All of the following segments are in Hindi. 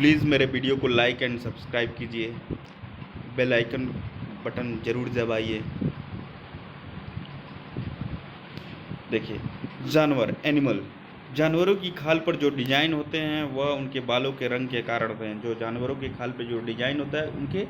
प्लीज़ मेरे वीडियो को लाइक एंड सब्सक्राइब कीजिए, बेल आइकन बटन ज़रूर दबाइए। देखिए, जानवरों की खाल पर जो डिज़ाइन होते हैं वह उनके बालों के रंग के कारण होते हैं। जो जानवरों की खाल पे जो डिज़ाइन होता है उनके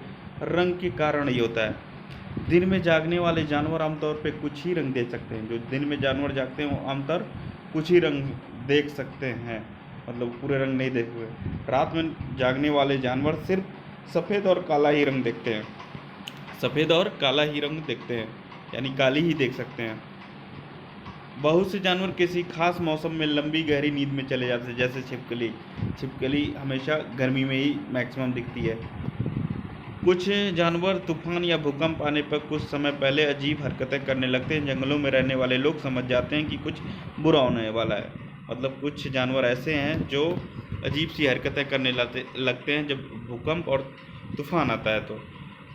रंग के कारण ये होता है। दिन में जागने वाले जानवर आमतौर पे कुछ ही रंग देख सकते हैं। जो दिन में जानवर जागते हैं वो आमतौर कुछ ही रंग देख सकते हैं, मतलब पूरे रंग नहीं देख हुए। रात में जागने वाले जानवर सिर्फ सफ़ेद और काला ही रंग देखते हैं, सफ़ेद और काला ही रंग देखते हैं, यानी काली ही देख सकते हैं। बहुत से जानवर किसी खास मौसम में लंबी गहरी नींद में चले जाते हैं, जैसे छिपकली हमेशा गर्मी में ही मैक्सिमम दिखती है। कुछ जानवर तूफान या भूकंप आने पर कुछ समय पहले अजीब हरकतें करने लगते हैं। जंगलों में रहने वाले लोग समझ जाते हैं कि कुछ बुरा होने वाला है। मतलब कुछ जानवर ऐसे हैं जो अजीब सी हरकतें करने लगते हैं जब भूकंप और तूफान आता है। तो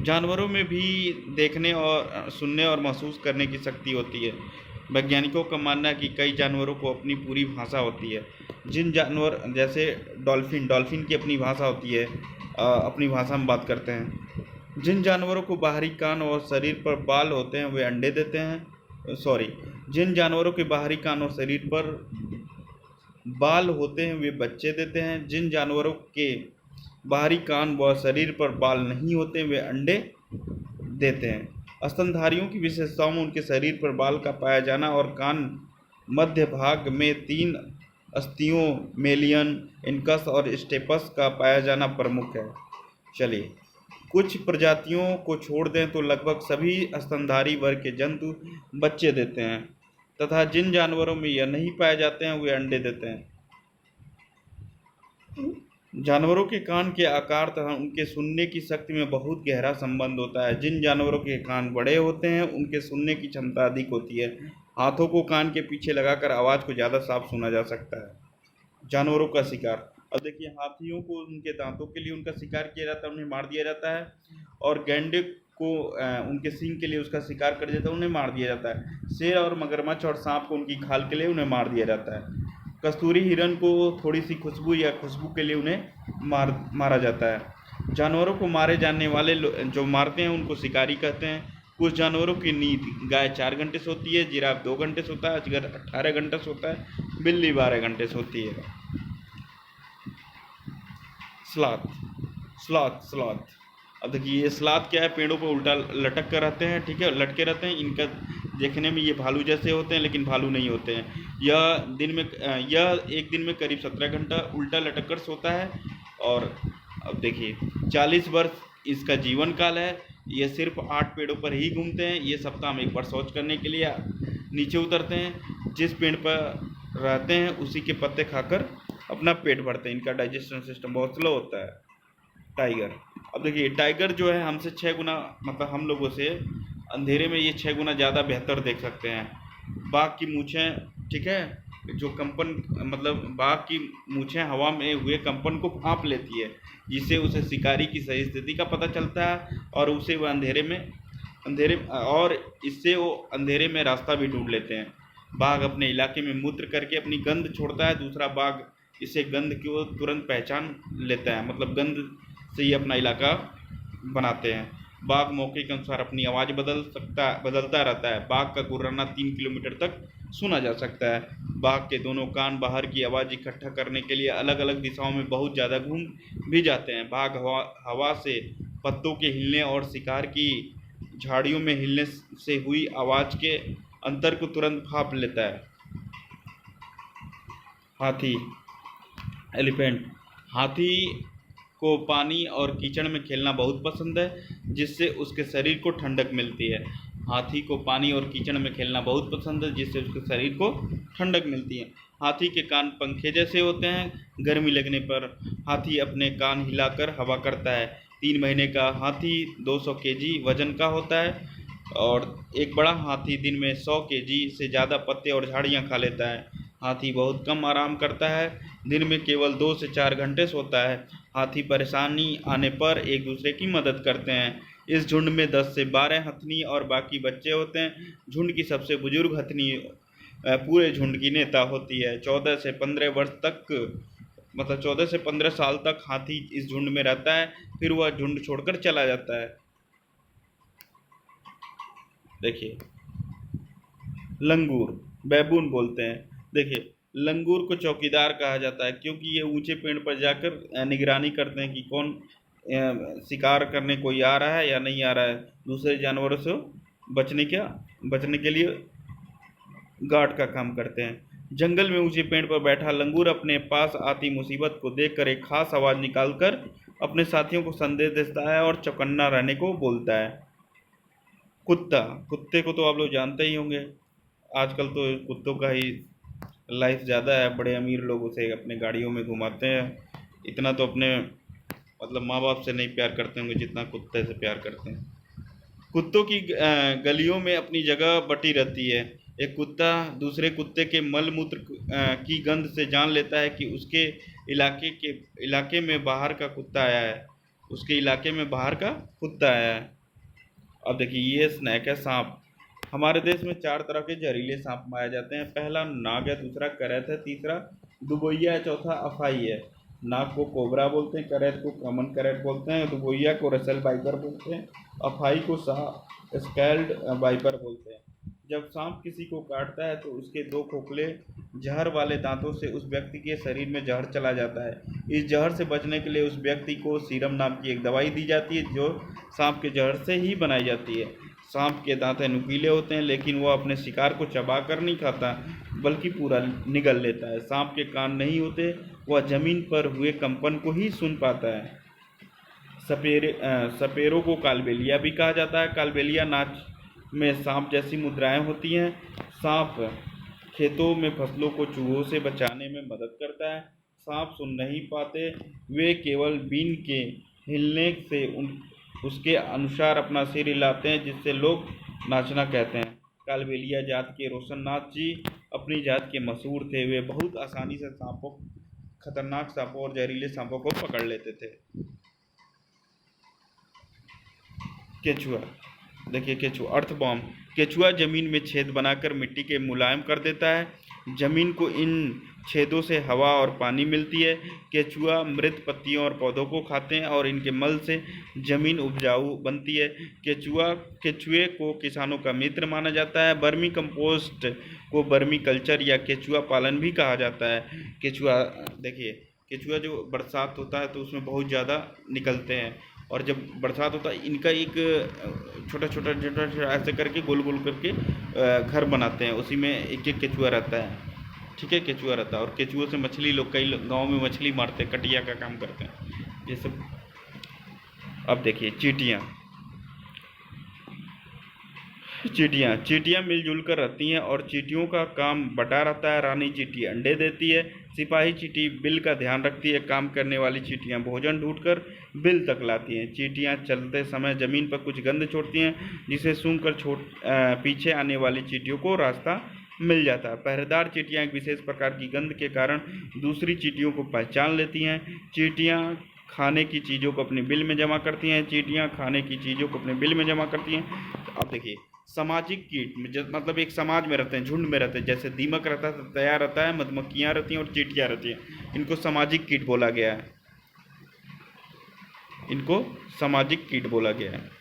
जानवरों में भी देखने और सुनने और महसूस करने की शक्ति होती है। वैज्ञानिकों का मानना है कि कई जानवरों को अपनी पूरी भाषा होती है। जिन जानवर जैसे डॉल्फिन की अपनी भाषा होती है, अपनी भाषा में बात करते हैं। जिन जानवरों को बाहरी कान और शरीर पर बाल होते हैं वे अंडे देते हैं। जिन जानवरों के बाहरी कान और शरीर पर बाल होते हैं वे बच्चे देते हैं। जिन जानवरों के बाहरी कान व शरीर पर बाल नहीं होते वे अंडे देते हैं। स्तनधारियों की विशेषताओं में उनके शरीर पर बाल का पाया जाना और कान मध्य भाग में 3 अस्थियों मेलियन, इनकस और स्टेपस का पाया जाना प्रमुख है। चलिए, कुछ प्रजातियों को छोड़ दें तो लगभग सभी स्तनधारी वर्ग के जंतु बच्चे देते हैं, तथा जिन जानवरों में यह नहीं पाए जाते हैं वे अंडे देते हैं। जानवरों के कान के आकार तथा उनके सुनने की शक्ति में बहुत गहरा संबंध होता है। जिन जानवरों के कान बड़े होते हैं उनके सुनने की क्षमता अधिक होती है। हाथों को कान के पीछे लगाकर आवाज़ को ज़्यादा साफ सुना जा सकता है। जानवरों का शिकार, अब देखिए, हाथियों को उनके दांतों के लिए उनका शिकार किया जाता है, उन्हें मार दिया जाता है। और गैंडे को उनके सींग के लिए उसका शिकार कर दिया जाता है, उन्हें मार दिया जाता है। शेर और मगरमच्छ और सांप को उनकी खाल के लिए उन्हें मार दिया जाता है। कस्तूरी हिरन को थोड़ी सी खुशबू के लिए उन्हें मारा जाता है। जानवरों को मारे जाने वाले जो मारते हैं उनको शिकारी कहते हैं। कुछ जानवरों की नींद, गाय 4 घंटे सोती है, जिराफ 2 घंटे सोता है, अजगर 18 घंटे सोता है, बिल्ली 12 घंटे सोती है। स्लॉथ, अब देखिए ये स्लॉथ क्या है, पेड़ों पर उल्टा लटक कर रहते हैं, ठीक है, लटके रहते हैं। इनका देखने में ये भालू जैसे होते हैं लेकिन भालू नहीं होते हैं। यह एक दिन में करीब 17 घंटा उल्टा लटक कर सोता है। और अब देखिए 40 वर्ष इसका जीवन काल है। ये सिर्फ 8 पेड़ों पर ही घूमते हैं। ये सप्ताह में एक बार शौच करने के लिए नीचे उतरते हैं। जिस पेड़ पर रहते हैं उसी के पत्ते खाकर अपना पेट भरते हैं। इनका डाइजेशन सिस्टम बहुत स्लो होता है। टाइगर, अब देखिए टाइगर जो है हमसे 6 गुना, मतलब हम लोगों से अंधेरे में ये 6 गुना ज़्यादा बेहतर देख सकते हैं। बाघ की मूँछें, ठीक है, जो कंपन, मतलब बाघ की मूँछें हवा में हुए कंपन को भांप लेती है, जिससे उसे शिकारी की सही स्थिति का पता चलता है और उसे वह इससे वो अंधेरे में रास्ता भी ढूंढ लेते हैं। बाघ अपने इलाके में मूत्र करके अपनी गंध छोड़ता है। दूसरा बाघ इसे गंध को तुरंत पहचान लेता है, मतलब गंध से ही अपना इलाका बनाते हैं। बाघ मौके के अनुसार अपनी आवाज़ बदलता रहता है। बाघ का गुर्राना 3 किलोमीटर तक सुना जा सकता है। बाघ के दोनों कान बाहर की आवाज़ इकट्ठा करने के लिए अलग अलग दिशाओं में बहुत ज़्यादा घूम भी जाते हैं। बाघ हवा से पत्तों के हिलने और शिकार की झाड़ियों में हिलने से हुई आवाज़ के अंतर को तुरंत भांप लेता है। हाथी को पानी और कीचड़ में खेलना बहुत पसंद है, जिससे उसके शरीर को ठंडक मिलती है। हाथी को पानी और कीचड़ में खेलना बहुत पसंद है, जिससे उसके शरीर को ठंडक मिलती है। हाथी के कान पंखे जैसे होते हैं। गर्मी लगने पर हाथी अपने कान हिलाकर हवा करता है। 3 महीने का हाथी 200 केजी वजन का होता है और एक बड़ा हाथी दिन में 100 केजी से ज़्यादा पत्ते और झाड़ियाँ खा लेता है। हाथी बहुत कम आराम करता है, दिन में केवल 2 से 4 घंटे सोता है। हाथी परेशानी आने पर एक दूसरे की मदद करते हैं। इस झुंड में 10 से 12 हथनी और बाकी बच्चे होते हैं। झुंड की सबसे बुजुर्ग हथनी पूरे झुंड की नेता होती है। 14 से 15 वर्ष तक मतलब 14 से 15 साल तक हाथी इस झुंड में रहता है, फिर वह झुंड छोड़कर चला जाता है। देखिए, लंगूर, बैबून बोलते हैं। देखिए, लंगूर को चौकीदार कहा जाता है क्योंकि ये ऊंचे पेड़ पर जाकर निगरानी करते हैं कि कौन शिकार करने कोई आ रहा है या नहीं आ रहा है। दूसरे जानवरों से बचने के लिए गार्ड का काम करते हैं। जंगल में ऊंचे पेड़ पर बैठा लंगूर अपने पास आती मुसीबत को देखकर एक खास आवाज़ निकालकर अपने साथियों को संदेश देता है और चौकन्ना रहने को बोलता है। कुत्ता, कुत्ते को तो आप लोग जानते ही होंगे। आजकल तो कुत्तों का ही लाइफ ज़्यादा है, बड़े अमीर लोग उसे अपने गाड़ियों में घुमाते हैं। इतना तो अपने मतलब माँ बाप से नहीं प्यार करते होंगे जितना कुत्ते से प्यार करते हैं। कुत्तों की गलियों में अपनी जगह बटी रहती है। एक कुत्ता दूसरे कुत्ते के मल मूत्र की गंध से जान लेता है कि उसके इलाके में बाहर का कुत्ता आया है। उसके इलाके में बाहर का कुत्ता आया है। अब देखिए, ये स्नैक है सांप। हमारे देश में 4 तरह के जहरीले सांप पाए जाते हैं। पहला नाग है, दूसरा करैत है, तीसरा दुबोइया है, चौथा अफाई है। नाग को कोबरा बोलते हैं, करैत को कॉमन करैत बोलते हैं, दुबोइया को रसल वाइपर बोलते हैं, अफाई को स्कैल्ड वाइपर बोलते हैं। जब सांप किसी को काटता है तो उसके 2 खोखले जहर वाले दांतों से उस व्यक्ति के शरीर में जहर चला जाता है। इस जहर से बचने के लिए उस व्यक्ति को सीरम नाम की एक दवाई दी जाती है जो सांप के जहर से ही बनाई जाती है। सांप के दांत नुकीले होते हैं लेकिन वह अपने शिकार को चबा कर नहीं खाता बल्कि पूरा निगल लेता है। सांप के कान नहीं होते, वह जमीन पर हुए कंपन को ही सुन पाता है। सपेरों को कालबेलिया भी कहा जाता है। कालबेलिया नाच में सांप जैसी मुद्राएं होती हैं। सांप खेतों में फसलों को चूहों से बचाने में मदद करता है। सांप सुन नहीं पाते, वे केवल बीन के हिलने से उसके अनुसार अपना सिर हिलाते हैं जिससे लोग नाचना कहते हैं। कालबेलिया जात के रोशननाथ जी अपनी जात के मशहूर थे। वे बहुत आसानी से खतरनाक सांपों और जहरीले सांपों को पकड़ लेते थे। केचुआ, देखिए केचुआ, अर्थवॉर्म। केचुआ जमीन में छेद बनाकर मिट्टी के मुलायम कर देता है। जमीन को इन छेदों से हवा और पानी मिलती है। केचुआ मृत पत्तियों और पौधों को खाते हैं और इनके मल से जमीन उपजाऊ बनती है। केचुए को किसानों का मित्र माना जाता है। बर्मी कंपोस्ट को बर्मी कल्चर या केचुआ पालन भी कहा जाता है। केचुआ, देखिए केचुआ जो बरसात होता है तो उसमें बहुत ज़्यादा निकलते हैं और जब बरसात होता है इनका एक छोटा ऐसे करके गोल गोल करके घर बनाते हैं, उसी में एक एक केचुआ रहता है। ठीक है, केचुआ रहता है और केचुओं से मछली लोग कई गांव में मछली मारते हैं, कटिया का काम करते हैं ये सब। अब देखिए चींटियाँ, चींटियाँ मिलजुल कर रहती हैं और चींटियों का काम बटा रहता है। रानी चींटी अंडे देती है। सिपाही चींटी बिल का ध्यान रखती है। काम करने वाली चींटियाँ भोजन ढूंढकर बिल तक लाती हैं। चींटियाँ चलते समय जमीन पर कुछ गंध छोड़ती हैं जिसे सूंघकर पीछे आने वाली चींटियों को रास्ता मिल जाता है। पहरेदार चींटियाँ एक विशेष प्रकार की गंध के कारण दूसरी चींटियों को पहचान लेती हैं। चींटियाँ खाने की चीज़ों को अपने बिल में जमा करती हैं। चींटियाँ खाने की चीज़ों को अपने बिल में जमा करती हैं। अब देखिए, सामाजिक कीट मतलब एक समाज में रहते हैं, झुंड में रहते हैं। जैसे दीमक रहता है, तैयार रहता है, मधुमक्खियाँ रहती हैं और चींटियाँ रहती हैं। इनको सामाजिक कीट बोला गया है। इनको सामाजिक कीट बोला गया है।